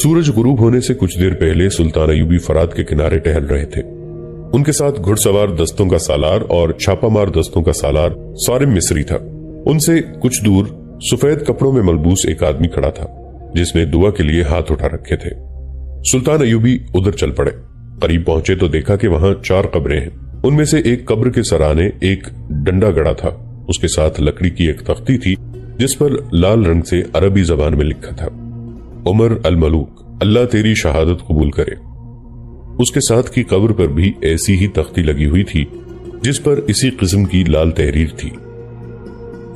सूरज गुरूब होने से कुछ देर पहले सुल्तान अयूबी फरात के किनारे टहल रहे थे। उनके साथ घुड़सवार दस्तों का सालार और छापामार दस्तों का सालार सारिम मिस्री था। उनसे कुछ दूर सफेद कपड़ों में मलबूस एक आदमी खड़ा था जिसने दुआ के लिए हाथ उठा रखे थे। सुल्तान अयूबी उधर चल पड़े। करीब पहुंचे तो देखा कि वहां 4 कब्रें हैं। उनमें से एक कब्र के सराने एक डंडा गड़ा था। उसके साथ लकड़ी की एक तख्ती थी जिस पर लाल रंग से अरबी जबान में लिखा था, उमर अल मलूक, अल्लाह तेरी शहादत कबूल करे। उसके साथ की कब्र पर भी ऐसी ही तख्ती लगी हुई थी जिस पर इसी किस्म की लाल तहरीर थी,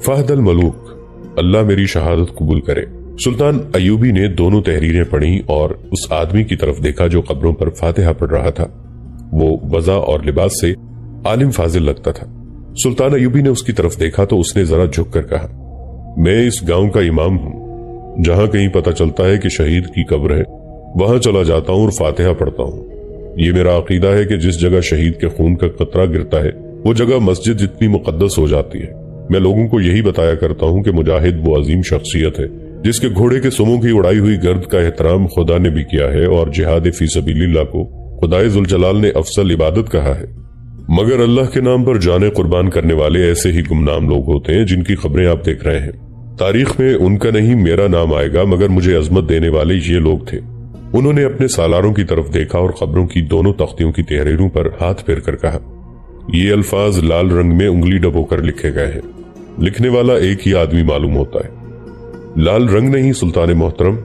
फहद अल मलूक, अल्लाह मेरी शहादत कबूल करे। सुल्तान अयूबी ने दोनों तहरीरें पढ़ी और उस आदमी की तरफ देखा जो कब्रों पर फातिहा पढ़ रहा था। वो वज़ा और लिबास से आलिम फाजिल लगता था। सुल्तान अयूबी ने उसकी तरफ देखा तो उसने जरा झुक कर कहा, मैं इस गांव का इमाम हूं। जहां कहीं पता चलता है कि शहीद की कब्र है वहां चला जाता हूं और फातिहा पढ़ता हूं। ये मेरा अकीदा है कि जिस जगह शहीद के खून का कतरा गिरता है वो जगह मस्जिद जितनी मुकद्दस हो जाती है। मैं लोगों को यही बताया करता हूं कि मुजाहिद वो अजीम शख्सियत है जिसके घोड़े के सुमों की उड़ाई हुई गर्द का एहतराम खुदा ने भी किया है और जिहाद फी सबीलिल्लाह को खुदाए जुल जलाल ने अफसल इबादत कहा है। मगर अल्लाह के नाम पर जाने कुर्बान करने वाले ऐसे ही गुमनाम लोग होते हैं जिनकी खबरें आप देख रहे हैं। तारीख में उनका नहीं मेरा नाम आएगा, मगर मुझे अजमत देने वाले ये लोग थे। उन्होंने अपने सालारों की तरफ देखा और खबरों की दोनों तख्तियों की तहरीरों पर हाथ फेर कर कहा, ये अल्फाज लाल रंग में उंगली डबोकर लिखे गए हैं। लिखने वाला एक ही आदमी मालूम होता है। लाल रंग नहीं सुल्तान मोहतरम,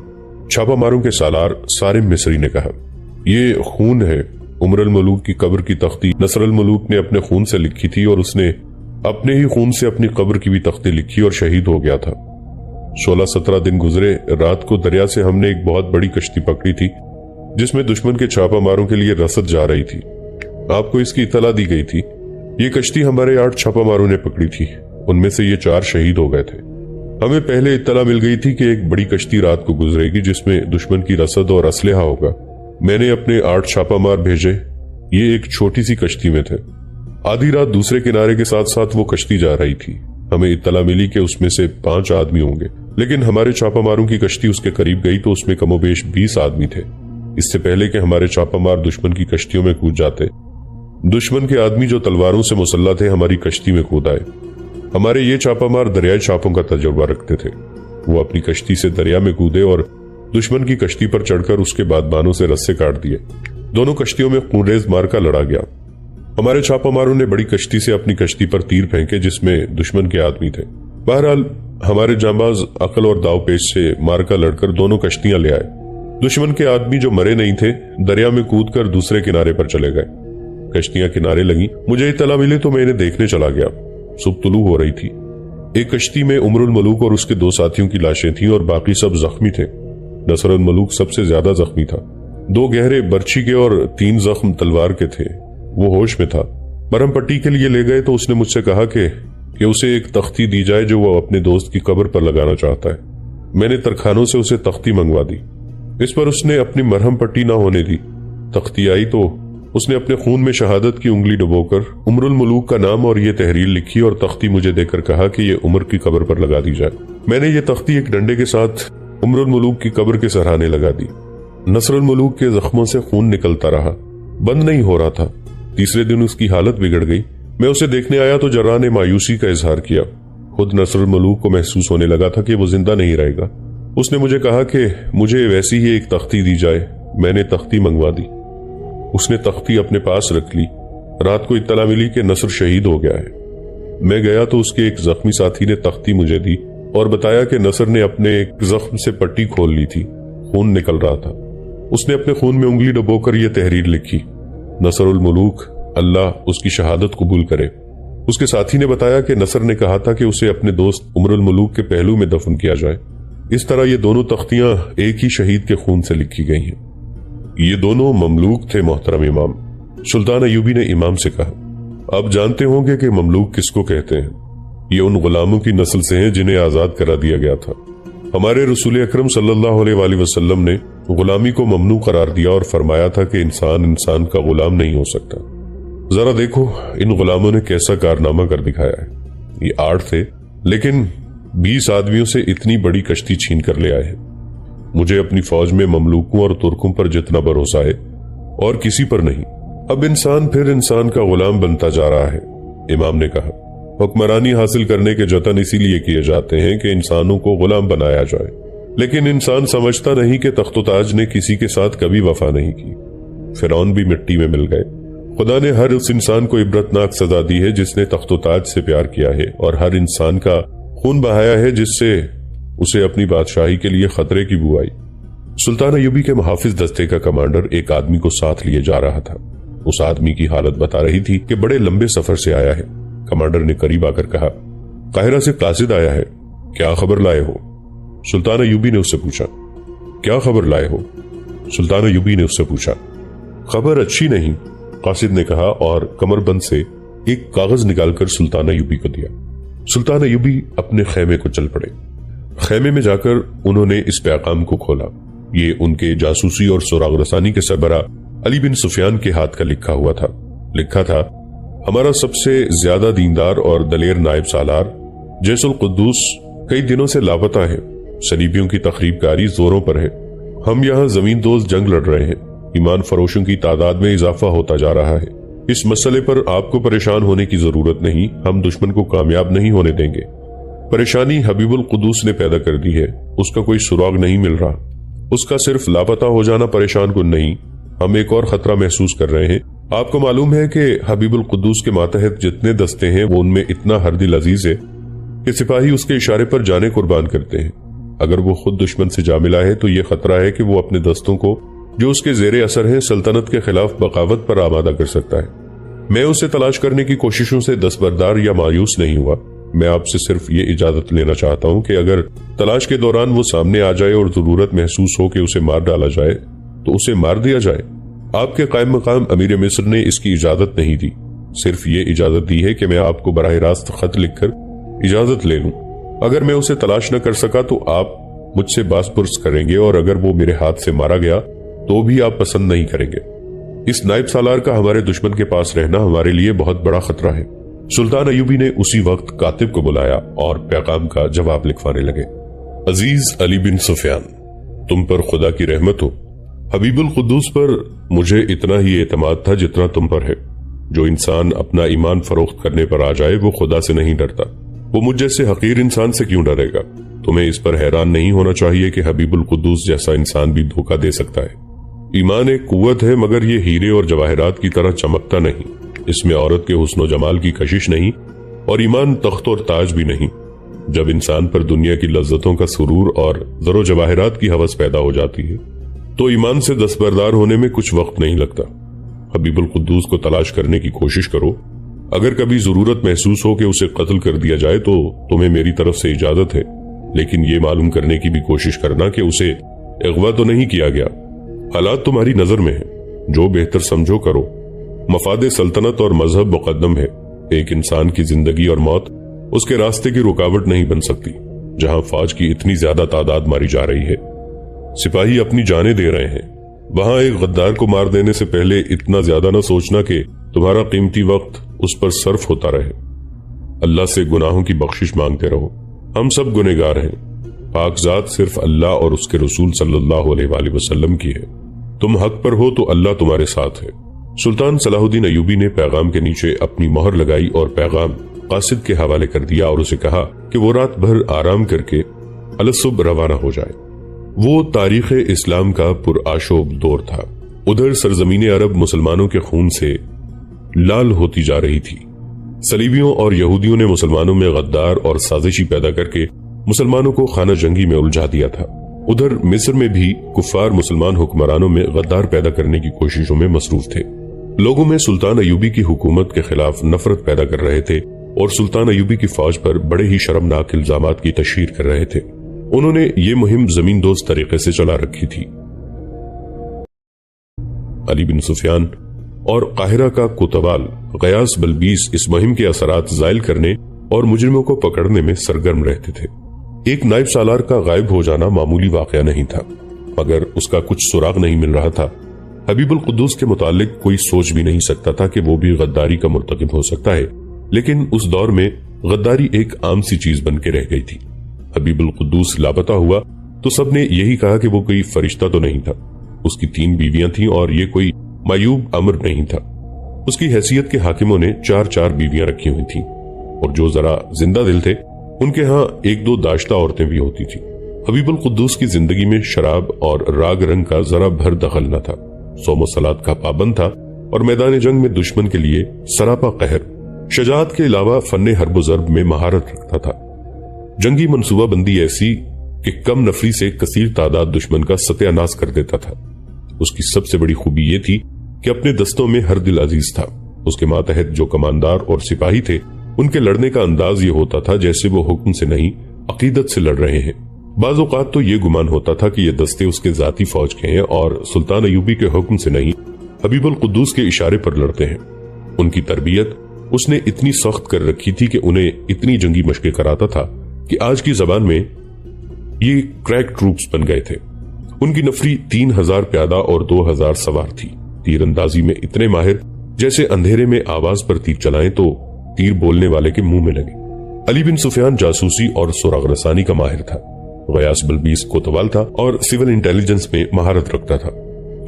छापामारों के सालार सारिम मिस्री ने कहा, ये खून है। उमर अल मलूक की कब्र की तख्ती नसर अल मलूक ने अपने खून से लिखी थी और उसने अपने ही खून से अपनी कब्र की भी तख्ती लिखी और शहीद हो गया था। 16-17 दिन गुजरे। रात को दरिया से हमने एक बहुत बड़ी कश्ती पकड़ी थी जिसमें दुश्मन के छापामारों के लिए रसद जा रही थी। आपको इसकी इतला दी गई थी। ये कश्ती हमारे 8 छापामारों ने पकड़ी थी। उनमें से ये 4 शहीद हो गए थे। हमें पहले इत्तला मिल गई थी कि एक बड़ी कश्ती रात को गुजरेगी जिसमें दुश्मन की रसद और असलहा होगा। मैंने अपने 8 छापामार भेजे। ये एक छोटी सी कश्ती में थे। आधी रात दूसरे किनारे के साथ साथ वो कश्ती जा रही थी। हमें इत्तला मिली कि उसमें से 5 आदमी होंगे, लेकिन हमारे छापामारों की कश्ती उसके करीब गई तो उसमें कमोबेश 20 आदमी थे। इससे पहले कि हमारे छापामार दुश्मन की कश्तियों में कूद जाते, दुश्मन के आदमी जो तलवारों से मुसल्ला थे हमारी कश्ती में कूद आए। हमारे ये छापामार दरियाई छापों का तजुर्बा रखते थे। वो अपनी कश्ती से दरिया में कूदे और दुश्मन की कश्ती पर चढ़कर उसके बादबानों से रस्से काट दिए। दोनों कश्तियों में खूनरेज मार्का लड़ा गया। हमारे छापामारों ने बड़ी कश्ती से अपनी कश्ती पर तीर फेंके जिसमें दुश्मन के आदमी थे। बहरहाल हमारे जांबाज अकल और दावपेश से मार्का लड़कर दोनों कश्तियां ले आए। दुश्मन के आदमी जो मरे नहीं थे दरिया में कूदकर दूसरे किनारे पर चले गए। कश्तियां किनारे लगी। मुझे इत्तला मिली तो मैं इन्हें देखने चला गया। सुबह तुलू हो रही थी। एक कश्ती में उमर अल मलूक और उसके 2 साथियों की लाशें थीं और बाकी सब जख्मी थे। नसर अल मलूक सबसे ज्यादा जख्मी था। 2 गहरे बर्छी के और 3 जख्म तलवार के थे। वो होश में था। मरहम पट्टी के लिए ले गए तो उसने मुझसे कहा कि उसे एक तख्ती दी जाए जो वो अपने दोस्त की कब्र पर लगाना चाहता है। मैंने तरखानों से उसे तख्ती मंगवा दी। इस पर उसने अपनी मरहम पट्टी ना होने दी। तख्ती आई तो उसने अपने खून में शहादत की उंगली डुबोकर उमर अल मलूक का नाम और ये तहरीर लिखी और तख्ती मुझे देकर कहा कि ये उमर की कब्र पर लगा दी जाए। मैंने ये तख्ती एक डंडे के साथ उमर अल मलूक की कब्र के सराहने लगा दी। नसर अल मलूक के जख्मों से खून निकलता रहा, बंद नहीं हो रहा था। तीसरे दिन उसकी हालत बिगड़ गई। मैं उसे देखने आया तो जर्रा ने मायूसी का इजहार किया। खुद नसर अल मलूक को महसूस होने लगा था कि वो जिंदा नहीं रहेगा। उसने मुझे कहा कि मुझे वैसी ही एक तख्ती दी जाए। मैंने तख्ती मंगवा दी। उसने तख्ती अपने पास रख ली। रात को इत्तला मिली कि नसर शहीद हो गया है। मैं गया तो उसके एक जख्मी साथी ने तख्ती मुझे दी और बताया कि नसर ने अपने एक जख्म से पट्टी खोल ली थी, खून निकल रहा था। उसने अपने खून में उंगली डुबोकर यह तहरीर लिखी, नसर अल मलूक, अल्लाह उसकी शहादत कबूल करे। उसके साथी ने बताया कि नसर ने कहा था कि उसे अपने दोस्त उमर अल मलूक के पहलू में दफन किया जाए। इस तरह ये दोनों तख्तियां एक ही शहीद के खून से लिखी गई हैं। ये दोनों ममलूक थे मोहतरम इमाम। सुल्तान अयूबी ने इमाम से कहा, आप जानते होंगे कि ममलूक किसको कहते हैं। ये उन गुलामों की नस्ल से हैं जिन्हें आजाद करा दिया गया था। हमारे रसूल अकरम सल्लल्लाहु अलैहि वसल्लम ने गुलामी को ममनू करार दिया और फरमाया था कि इंसान का गुलाम नहीं हो सकता। जरा देखो इन गुलामों ने कैसा कारनामा कर दिखाया है। ये 8 थे लेकिन 20 आदमियों से इतनी बड़ी कश्ती छीन कर ले आए हैं। مجھے اپنی فوج میں مملوکوں اور ترکوں پر جتنا بھروسہ ہے اور کسی پر نہیں۔ اب انسان پھر انسان کا غلام بنتا جا رہا ہے۔ امام نے کہا، حکمرانی حاصل کرنے کے جتن اسی لیے کیے جاتے ہیں کہ انسانوں کو غلام بنایا جائے، لیکن انسان سمجھتا نہیں کہ تخت و تاج نے کسی کے ساتھ کبھی وفا نہیں کی۔ فرعون بھی مٹی میں مل گئے۔ خدا نے ہر اس انسان کو عبرتناک سزا دی ہے جس نے تخت و تاج سے پیار کیا ہے، اور ہر انسان کا خون بہایا ہے جس سے اسے اپنی بادشاہی کے لیے خطرے کی بو آئی۔ سلطان ایوبی کے محافظ دستے کا کمانڈر ایک آدمی کو ساتھ لیے جا رہا تھا۔ اس آدمی کی حالت بتا رہی تھی کہ بڑے لمبے سفر سے آیا ہے۔ کمانڈر نے قریب آ کر کہا، قاہرہ سے قاصد آیا ہے، کیا خبر لائے ہو؟ سلطان ایوبی نے اس سے پوچھا، کیا خبر لائے ہو؟ سلطان ایوبی نے اس سے پوچھا، خبر اچھی نہیں، قاصد نے کہا، اور کمر بند سے ایک کاغذ نکال کر سلطان ایوبی کو دیا۔ سلطان ایوبی اپنے خیمے کو چل پڑے۔ خیمے میں جا کر انہوں نے اس پیغام کو کھولا۔ یہ ان کے جاسوسی اور سراغ رسانی کے سربراہ علی بن سفیان کے ہاتھ کا لکھا ہوا تھا۔ لکھا تھا، ہمارا سب سے زیادہ دیندار اور دلیر نائب سالار جیس القدوس کئی دنوں سے لاپتہ ہے۔ صلیبیوں کی تخریب کاری زوروں پر ہے۔ ہم یہاں زمین دوز جنگ لڑ رہے ہیں۔ ایمان فروشوں کی تعداد میں اضافہ ہوتا جا رہا ہے۔ اس مسئلے پر آپ کو پریشان ہونے کی ضرورت نہیں، ہم دشمن کو کامیاب نہیں ہونے دیں گے۔ پریشانی حبیب القدوس نے پیدا کر دی ہے، اس کا کوئی سراغ نہیں مل رہا۔ اس کا صرف لاپتہ ہو جانا پریشان کن نہیں، ہم ایک اور خطرہ محسوس کر رہے ہیں۔ آپ کو معلوم ہے کہ حبیب القدوس کے ماتحت جتنے دستے ہیں وہ ان میں اتنا ہر دل عزیز ہے کہ سپاہی اس کے اشارے پر جانے قربان کرتے ہیں۔ اگر وہ خود دشمن سے جا ملا ہے تو یہ خطرہ ہے کہ وہ اپنے دستوں کو جو اس کے زیر اثر ہیں سلطنت کے خلاف بغاوت پر آمادہ کر سکتا ہے۔ میں اسے تلاش کرنے کی کوششوں سے دستبردار یا مایوس نہیں ہوا۔ میں آپ سے صرف یہ اجازت لینا چاہتا ہوں کہ اگر تلاش کے دوران وہ سامنے آ جائے اور ضرورت محسوس ہو کہ اسے مار ڈالا جائے تو اسے مار دیا جائے۔ آپ کے قائم مقام امیر مصر نے اس کی اجازت نہیں دی، صرف یہ اجازت دی ہے کہ میں آپ کو براہ راست خط لکھ کر اجازت لے لوں۔ اگر میں اسے تلاش نہ کر سکا تو آپ مجھ سے باز پرس کریں گے، اور اگر وہ میرے ہاتھ سے مارا گیا تو بھی آپ پسند نہیں کریں گے۔ اس نائب سالار کا ہمارے دشمن کے پاس رہنا ہمارے لیے بہت بڑا خطرہ ہے۔ سلطان ایوبی نے اسی وقت کاتب کو بلایا اور پیغام کا جواب لکھوانے لگے۔ عزیز علی بن سفیان، تم پر خدا کی رحمت ہو۔ حبیب القدوس پر مجھے اتنا ہی اعتماد تھا جتنا تم پر ہے۔ جو انسان اپنا ایمان فروخت کرنے پر آ جائے وہ خدا سے نہیں ڈرتا، وہ مجھ جیسے حقیر انسان سے کیوں ڈرے گا؟ تمہیں اس پر حیران نہیں ہونا چاہیے کہ حبیب القدوس جیسا انسان بھی دھوکہ دے سکتا ہے۔ ایمان ایک قوت ہے، مگر یہ ہیرے اور جواہرات کی طرح چمکتا نہیں۔ اس میں عورت کے حسن و جمال کی کشش نہیں، اور ایمان تخت اور تاج بھی نہیں۔ جب انسان پر دنیا کی لذتوں کا سرور اور زر و جواہرات کی ہوس پیدا ہو جاتی ہے تو ایمان سے دستبردار ہونے میں کچھ وقت نہیں لگتا۔ حبیب القدوس کو تلاش کرنے کی کوشش کرو۔ اگر کبھی ضرورت محسوس ہو کہ اسے قتل کر دیا جائے تو تمہیں میری طرف سے اجازت ہے، لیکن یہ معلوم کرنے کی بھی کوشش کرنا کہ اسے اغوا تو نہیں کیا گیا۔ حالات تمہاری نظر میں ہیں، جو بہتر سمجھو کرو۔ مفاد سلطنت اور مذہب مقدم ہے۔ ایک انسان کی زندگی اور موت اس کے راستے کی رکاوٹ نہیں بن سکتی۔ جہاں فوج کی اتنی زیادہ تعداد ماری جا رہی ہے، سپاہی اپنی جانیں دے رہے ہیں، وہاں ایک غدار کو مار دینے سے پہلے اتنا زیادہ نہ سوچنا کہ تمہارا قیمتی وقت اس پر صرف ہوتا رہے۔ اللہ سے گناہوں کی بخشش مانگتے رہو۔ ہم سب گنہگار ہیں، پاک ذات صرف اللہ اور اس کے رسول صلی اللہ علیہ وآلہ وسلم کی ہے۔ تم حق پر ہو تو اللہ تمہارے ساتھ ہے۔ سلطان صلاح الدین ایوبی نے پیغام کے نیچے اپنی مہر لگائی اور پیغام قاصد کے حوالے کر دیا اور اسے کہا کہ وہ رات بھر آرام کر کے الصبح روانہ ہو جائے۔ وہ تاریخ اسلام کا پرآشوب دور تھا۔ ادھر سرزمین عرب مسلمانوں کے خون سے لال ہوتی جا رہی تھی۔ صلیبیوں اور یہودیوں نے مسلمانوں میں غدار اور سازشی پیدا کر کے مسلمانوں کو خانہ جنگی میں الجھا دیا تھا۔ ادھر مصر میں بھی کفار مسلمان حکمرانوں میں غدار پیدا کرنے کی کوششوں میں مصروف تھے۔ لوگوں میں سلطان ایوبی کی حکومت کے خلاف نفرت پیدا کر رہے تھے اور سلطان ایوبی کی فوج پر بڑے ہی شرمناک الزامات کی تشہیر کر رہے تھے۔ انہوں نے یہ مہم زمین دوز طریقے سے چلا رکھی تھی۔ علی بن سفیان اور قاہرہ کا کوتوال غیاث بلبیس اس مہم کے اثرات زائل کرنے اور مجرموں کو پکڑنے میں سرگرم رہتے تھے۔ ایک نائب سالار کا غائب ہو جانا معمولی واقعہ نہیں تھا، مگر اس کا کچھ سراغ نہیں مل رہا تھا۔ حبیب القدوس کے متعلق کوئی سوچ بھی نہیں سکتا تھا کہ وہ بھی غداری کا مرتکب ہو سکتا ہے، لیکن اس دور میں غداری ایک عام سی چیز بن کے رہ گئی تھی۔ حبیب القدوس لاپتہ ہوا तो सब ने यही कहा कि वो कोई फरिश्ता तो नहीं था। उसकी 3 बीवियां थीं और ये कोई मायूब अमर नहीं था। उसकी हैसियत के हाकिमों ने 4-4 बीवियां रखी हुई थीं, और जो जरा जिंदा दिल थे उनके यहाँ 1-2 दाश्ता औरतें भी होती थी। हबीबुल कुद्दूस की जिंदगी में शराब और राग रंग का जरा भर दखल न था। सोमो सलात का पाबंद था और मैदान जंग में दुश्मन के लिए सरापा कहर। शजाअत के अलावा फन्ने हर्ब ज़र्ब में महारत रखता था। जंगी मंसूबाबंदी ऐसी कि कम नफरी से कसीर तादाद दुश्मन का सत्यानाश कर देता था। उसकी सबसे बड़ी खूबी ये थी कि अपने दस्तों में हर दिल अजीज था। उसके मातहत जो कमांडार और सिपाही थे उनके लड़ने का अंदाज ये होता था जैसे वो हुक्म से नहीं अकीदत से लड़ रहे हैं। बाज़ औक़ात तो ये गुमान होता था कि ये दस्ते उसके जाती फौज के हैं और सुल्तान अयूबी के हुक्म से नहीं हबीबुल कुद्दूस के इशारे पर लड़ते हैं। उनकी तरबियत उसने इतनी सख्त कर रखी थी कि उन्हें इतनी जंगी मशक़ें कराता था कि आज की जबान में ये क्रैक ट्रूप्स बन गए थे। उनकी नफरी 3000 प्यादा और 2000 सवार थी। तीरंदाजी में इतने माहिर जैसे अंधेरे में आवाज पर तीर चलाएं तो तीर बोलने वाले के मुंह में लगे। अली बिन सुफियान जासूसी और सुराग रसानी का माहिर था। गयास बल्बीस कोतवाल था और सिविल इंटेलिजेंस में महारत रखता था।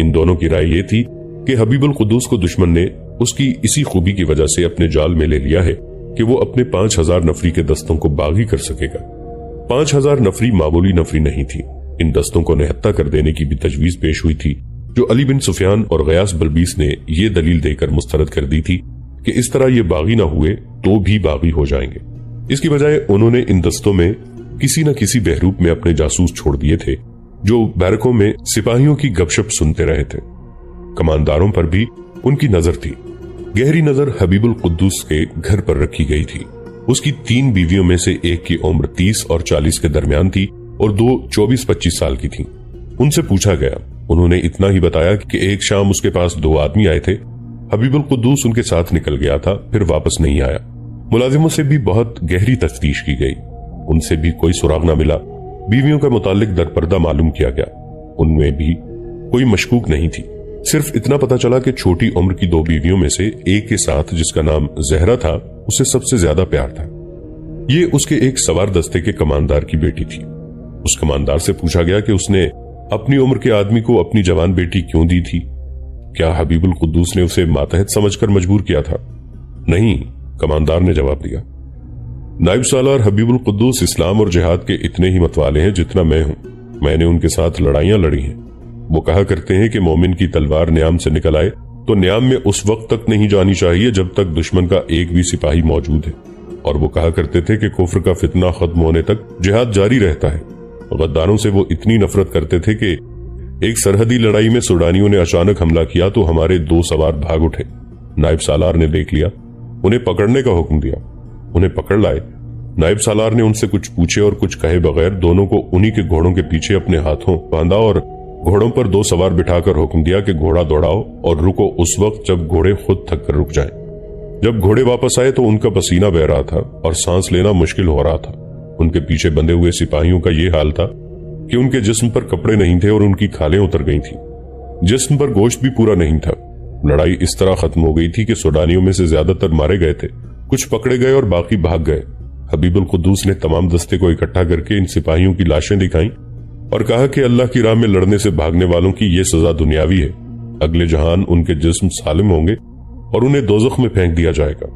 इन दोनों की राय ये थी कि हबीबुल कुद्दूस को दुश्मन ने उसकी इसी खूबी की वजह से अपने जाल में ले लिया है कि वो अपने 5000 नफरी के दस्तों को बागी कर सकेगा। 5000 नफरी मामूली नफरी नहीं थी। इन दस्तों को निहत्ता कर देने की भी तजवीज पेश हुई थी, जो अली बिन सुफियान और गयास बल्बीस ने ये दलील देकर मुस्तरद कर दी थी कि इस तरह ये बागी ना हुए तो भी बागी हो जाएंगे। इसकी बजाय उन्होंने इन दस्तों में किसी न किसी बहरूप में अपने जासूस छोड़ दिए थे, जो बैरकों में सिपाहियों की गपशप सुनते रहे थे। कमांडारों पर भी उनकी नजर थी। गहरी नजर हबीबुल कुद्दूस के घर पर रखी गई थी। उसकी 3 बीवियों में से एक की उम्र 30 और 40 के दरमियान थी और 2 24-25 साल की थीं। उनसे पूछा गया, उन्होंने इतना ही बताया कि एक शाम उसके पास 2 आदमी आए थे। हबीबुल कुद्दूस उनके साथ निकल गया था, फिर वापस नहीं आया। मुलाजिमों से भी बहुत गहरी तफ्तीश की गई, उनसे भी कोई सुराग न मिला। बीवियों का मुतालिक दरपर्दा मालूम किया गया, उनमें भी कोई मशकूक नहीं थी। सिर्फ इतना पता चला कि छोटी उम्र की 2 बीवियों में से एक के साथ, जिसका नाम जहरा था, उसे सबसे ज्यादा प्यार था। ये उसके एक सवार दस्ते के कमांडार की बेटी थी। उस कमांडार से पूछा गया कि उसने अपनी उम्र के आदमी को अपनी जवान बेटी क्यों दी थी। क्या हबीबुल कुद्दूस ने उसे मातहत समझकर मजबूर किया था? नहीं, कमांडार ने जवाब दिया। नायब सालार हबीबुल कुद्दूस इस्लाम और जिहाद के इतने ही मतवाले हैं जितना मैं हूं। मैंने उनके साथ लड़ाइयां लड़ी हैं। वो कहा करते हैं कि मोमिन की तलवार न्याम से निकल आए तो न्याम में उस वक्त तक नहीं जानी चाहिए जब तक दुश्मन का एक भी सिपाही मौजूद है। और वो कहा करते थे कि कुफ्र का फितना खत्म होने तक जिहाद जारी रहता है। गद्दारों से वो इतनी नफरत करते थे कि एक सरहदी लड़ाई में सूडानियों ने अचानक हमला किया तो हमारे 2 सवार भाग उठे। नायब सालार ने देख लिया, उन्हें पकड़ने का हुक्म दिया। उन्हें पकड़ लाए। नायब सालार ने उनसे कुछ पूछे और कुछ कहे बगैर दोनों को उन्हीं के घोड़ों के पीछे अपने हाथों बांधा और घोड़ों पर 2 सवार बिठाकर हुक्म दिया कि घोड़ा दौड़ाओ और रुको उस वक्त जब घोड़े खुद थक कर रुक जाएं। जब घोड़े वापस आए तो उनका पसीना बह रहा था और सांस लेना मुश्किल हो रहा था। उनके पीछे बंधे हुए सिपाहियों का यह हाल था कि उनके जिस्म पर कपड़े नहीं थे और उनकी खालें उतर गई थी। जिस्म पर गोश्त भी पूरा नहीं था। लड़ाई इस तरह खत्म हो गई थी कि सूडानियों में से ज्यादातर मारे गए थे, कुछ पकड़े गए और बाकी भाग गए। हबीबुल कुद्दूस ने तमाम दस्ते को इकट्ठा करके इन सिपाहियों की लाशें दिखाई और कहा कि अल्लाह की राह में लड़ने से भागने वालों की ये सजा दुनियावी है। अगले जहान उनके जिस्म सालिम होंगे और उन्हें दोज़ख में फेंक दिया जाएगा।